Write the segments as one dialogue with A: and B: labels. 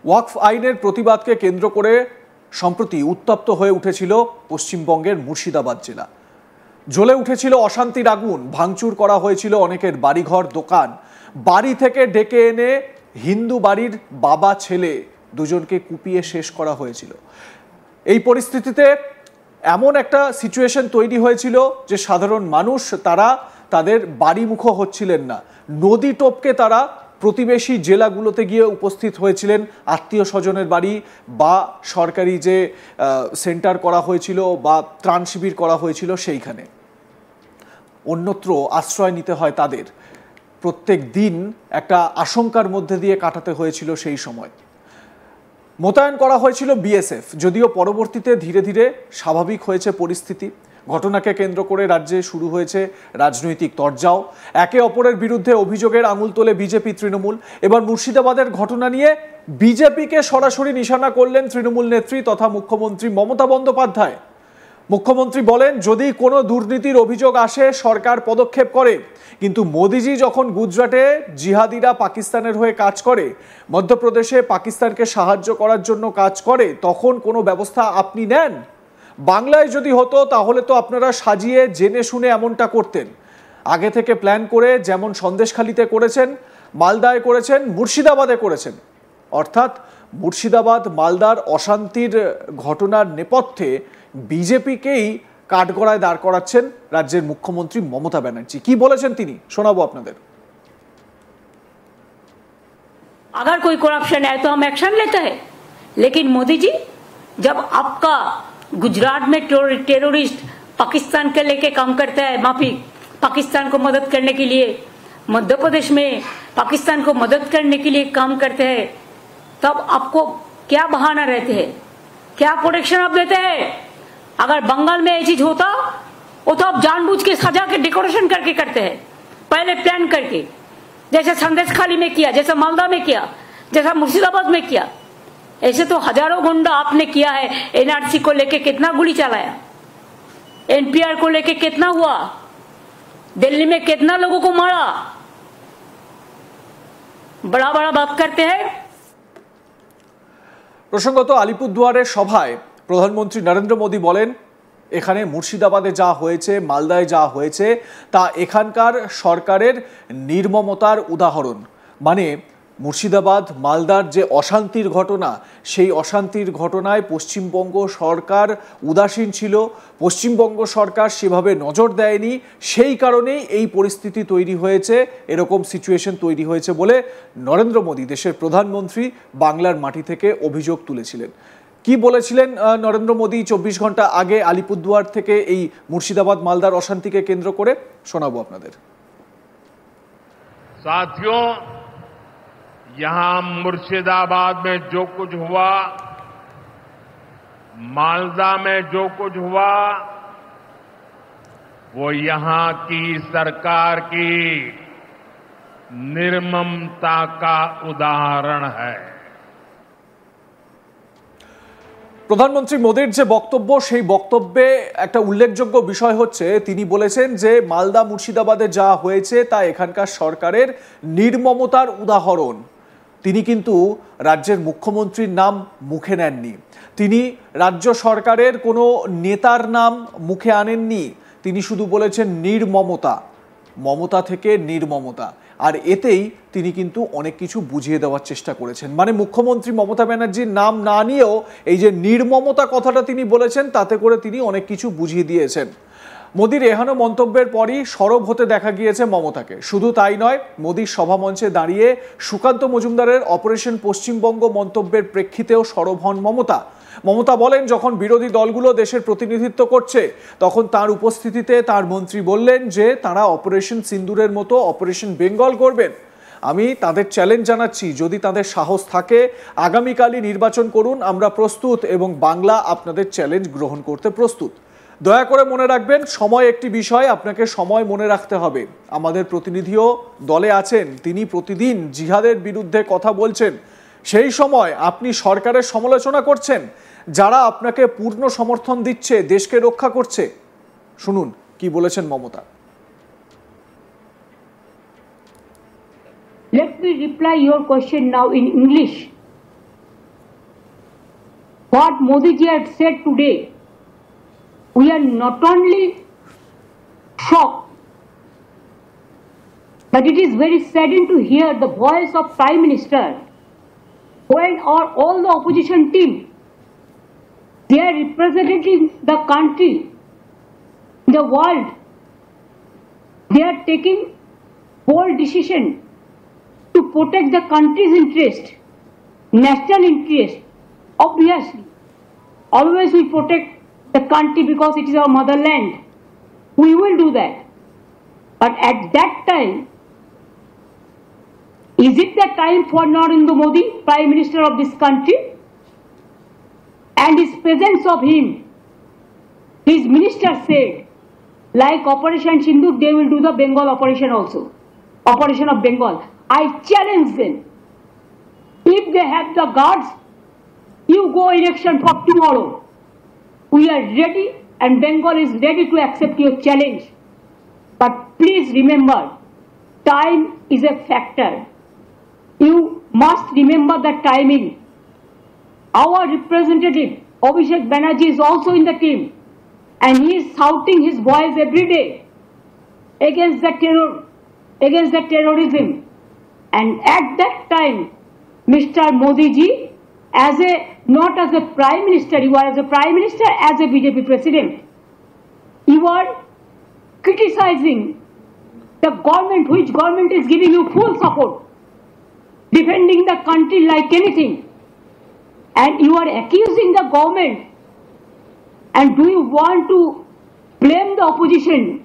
A: ওয়াকফ আইনের প্রতিবাদকে কেন্দ্র করে সম্প্রতি উত্তপ্ত হয়ে উঠেছিল পশ্চিমবঙ্গের মুর্শিদাবাদ জেলা। জ্বলে উঠেছিল অশান্তির আগুন, ভাঙচুর করা হয়েছিল অনেকের বাড়িঘর, দোকান। বাড়ি থেকে ডেকে এনে হিন্দু বাড়ির বাবা ছেলে দুজনকে কুপিয়ে শেষ করা হয়েছিল। এই পরিস্থিতিতে এমন একটা সিচুয়েশন তৈরি হয়েছিল যে সাধারণ মানুষ তারা তাদের বাড়িমুখো হচ্ছিলেন না। নদী টপকে তারা প্রতিবেশী জেলাগুলোতে গিয়ে উপস্থিত হয়েছিলেন আত্মীয় স্বজনের বাড়ি বা সরকারি যে সেন্টার করা হয়েছিল বা ত্রাণ শিবির করা হয়েছিল সেইখানে। অন্যত্র আশ্রয় নিতে হয় তাদের। প্রত্যেক দিন একটা আশঙ্কার মধ্যে দিয়ে কাটাতে হয়েছিল সেই সময়। মোতায়েন করা হয়েছিল বিএসএফ, যদিও পরবর্তীতে ধীরে ধীরে স্বাভাবিক হয়েছে পরিস্থিতি। ঘটনাকে কেন্দ্র করে রাজ্যে শুরু হয়েছে রাজনৈতিক তরজাও। একে অপরের বিরুদ্ধে অভিযোগের আঙুল তোলে বিজেপি, তৃণমূল। এবার মুর্শিদাবাদের ঘটনা নিয়ে বিজেপিকে সরাসরি নিশানা করলেন তৃণমূল নেত্রী তথা মুখ্যমন্ত্রী মমতা বন্দ্যোপাধ্যায়। মুখ্যমন্ত্রী বলেন, যদি কোনো দুর্নীতির অভিযোগ আসে সরকার পদক্ষেপ করে, কিন্তু মোদিজি যখন গুজরাটে জিহাদিরা পাকিস্তানের হয়ে কাজ করে, মধ্যপ্রদেশে পাকিস্তানকে সাহায্য করার জন্য কাজ করে, তখন কোনো ব্যবস্থা আপনি নেন? বাংলায় যদি হতো তাহলে তো আপনারা সাজিয়ে জেনে শুনে এমনটা করতেন। আগে থেকে প্ল্যান করে, যেমন সন্দেশখালীতে করেছেন, মালদায় করেছেন, মুর্শিদাবাদে করেছেন। অর্থাৎ মুর্শিদাবাদ মালদার অশান্তির ঘটনার নেপথ্যে বিজেপিকেই কাঠগড়ায় দাঁড় করাচ্ছেন রাজ্যের মুখ্যমন্ত্রী মমতা ব্যানার্জি। কি বলেছেন তিনি, শোনাবো আপনাদের।
B: अगर कोई करप्शन है तो हम एक्शन लेते हैं, लेकिन मोदी जी जब आपका गुजरात में टेररिस्ट पाकिस्तान के लेके काम करता है, माफी पाकिस्तान को मदद करने के लिए, मध्य प्रदेश में पाकिस्तान को मदद करने के लिए काम करते हैं, तब आपको क्या बहाना रहते हैं, क्या प्रोटेक्शन आप देते हैं? अगर बंगाल में ये चीज होता वो तो आप जानबूझ के सजा के डेकोरेशन करके करते हैं, पहले प्लान करके, जैसे संदेशखाली में किया, जैसे मालदा में किया, जैसा मुर्शिदाबाद में किया। ऐसे तो हजारों गुंडा आपने किया है। एनआरसी को लेके कितना गोली चलाया, एनपीआर को लेके कितना हुआ, दिल्ली में कितना लोगों को मारा। बड़ा बड़ा बात करते हैं।
A: প্রসঙ্গত আলিপুরদুয়ারের সভায় প্রধানমন্ত্রী নরেন্দ্র মোদী বলেন, এখানে মুর্শিদাবাদে যা হয়েছে, মালদায় যা হয়েছে, তা এখানকার সরকারের নির্মমতার উদাহরণ। মানে মুর্শিদাবাদ মালদার যে অশান্তির ঘটনা, সেই অশান্তির ঘটনায় পশ্চিমবঙ্গ সরকার উদাসীন ছিল, পশ্চিমবঙ্গ সরকার সেভাবে নজর দেয়নি, সেই কারণেই এই পরিস্থিতি তৈরি হয়েছে, এরকম সিচুয়েশন তৈরি হয়েছে বলে নরেন্দ্র মোদী, দেশের প্রধানমন্ত্রী, বাংলার মাটি থেকে অভিযোগ তুলেছিলেন। কি বলেছিলেন নরেন্দ্র মোদী 24 ঘন্টা আগে আলিপুরদুয়ার থেকে এই মুর্শিদাবাদ মালদার অশান্তিকে কেন্দ্র করে, শোনাবো আপনাদের।
C: साथियों, यहां मुर्शिदाबाद में जो कुछ हुआ, मालदा में जो कुछ हुआ, वो यहां की सरकार की निर्ममता का उदाहरण है।
A: প্রধানমন্ত্রী মোদীর যে বক্তব্য, সেই বক্তব্যে একটা উল্লেখযোগ্য বিষয় হচ্ছে, তিনি বলেছেন যে মালদা মুর্শিদাবাদে যা হয়েছে তা এখানকার সরকারের নির্মমতার উদাহরণ। তিনি কিন্তু রাজ্যের মুখ্যমন্ত্রীর নাম মুখে নেননি, তিনি রাজ্য সরকারের কোনো নেতার নাম মুখে আনেননি, তিনি শুধু বলেছেন নির্মমতা, মমতা থেকে নির্মমতা। আর এতেই তিনি কিন্তু অনেক কিছু বুঝিয়ে দেওয়ার চেষ্টা করেছেন। মানে মুখ্যমন্ত্রী মমতা ব্যানার্জির নাম না নিয়েও এই যে নির্মমতা কথাটা তিনি বলেছেন, তাতে করে তিনি অনেক কিছু বুঝিয়ে দিয়েছেন। মোদীর এহেন মন্তব্যের পরই সরব হতে দেখা গিয়েছে মমতাকে। শুধু তাই নয়, মোদীর সভামঞ্চে দাঁড়িয়ে সুকান্ত মজুমদারের অপারেশন পশ্চিমবঙ্গ মন্তব্যের প্রেক্ষিতেও সরব হন মমতা। মমতা বলেন, যখন বিরোধী দলগুলো দেশের প্রতিনিধিত্ব করছে, তখন তার উপস্থিতিতে তার মন্ত্রী বললেন যে তারা অপারেশন সিন্দুরের মতো অপারেশন বেঙ্গল করবেন। আমি তাদের চ্যালেঞ্জ জানাচ্ছি, যদি তাদের সাহস থাকে আগামীকালই নির্বাচন করুন, আমরা প্রস্তুত এবং বাংলা আপনাদের চ্যালেঞ্জ গ্রহণ করতে প্রস্তুত। দয়া করে মনে রাখবেন, সময় একটি বিষয়, আপনাকে সময় মনে রাখতে হবে। আমাদের প্রতিনিধিও দলে আছেন, তিনি প্রতিদিন জিহাদের বিরুদ্ধে কথা বলছেন। সেই সময় আপনি সরকারের সমালোচনা করছেন, যারা আপনাকে পূর্ণ সমর্থন দিচ্ছে, দেশকে রক্ষা করছে। শুনুন কি বলেছেন Mamata.
D: Let me reply your question now in English.
B: what Modi ji had said today, we are not only shocked, but it is very saddening to hear the voice of Prime Minister when all the opposition team, they are representing the country, the world, they are taking bold decision to protect the country's interest, national interest. Obviously, always we protect the country because it is our motherland. We will do that. But at that time, is it the time for Narendra Modi, Prime Minister of this country, and his presence of him? His minister said, like Operation Sindoor, they will do the Bengal operation also. Operation of Bengal. I challenge them. If they have the guards, you go election for tomorrow. We are ready and Bengal is ready to accept your challenge. But please remember, time is a factor. You must remember the timing. Our representative, Abhishek Banerjee, is also in the team. And he is shouting his voice every day against the terror, against the terrorism. And at that time, Mr. Modi ji, not as a Prime Minister, you are as a Prime Minister, as a BJP President, you are criticizing the government, which government is giving you full support, defending the country like anything. And you are accusing the government. And do you want to blame the opposition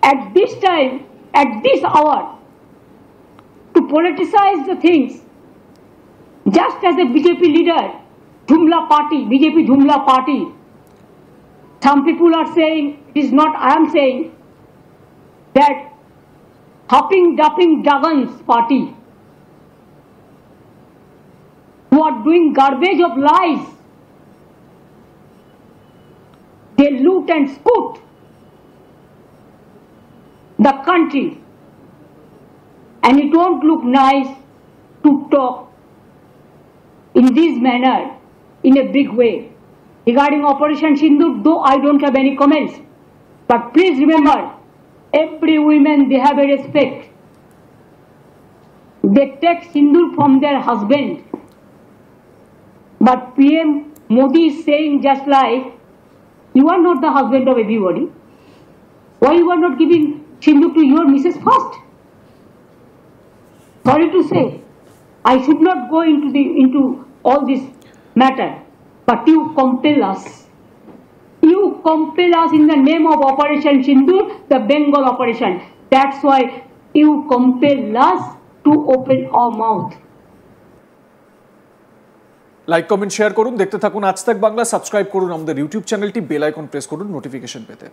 B: at this time, at this hour, to politicize the things? Just as a BJP leader, Jumla party, BJP Jumla party, some people are saying, it is not I am saying, that hopping, dumping Dragons party, who are doing garbage of lies, they loot and scoot the country, and it won't look nice to talk in this manner, in a big way. Regarding Operation Sindoor, though I don't have any comments, but please remember, every woman, they have a respect. They take Sindoor from their husband. But PM Modi is saying just like, you are not the husband of everybody. Why you are not giving Sindoor to your missus first? Sorry to say, I should not go into all this matter, but you compel us. You compel us in the name of Operation Sindoor, the Bengal operation. That's why you compel us to open our mouth.
A: Like comment share করুন, দেখতে থাকুন আজ তাক Bangla. Subscribe করুন আমাদের YouTube চ্যানেলটি, bell icon press করুন notification পেতে।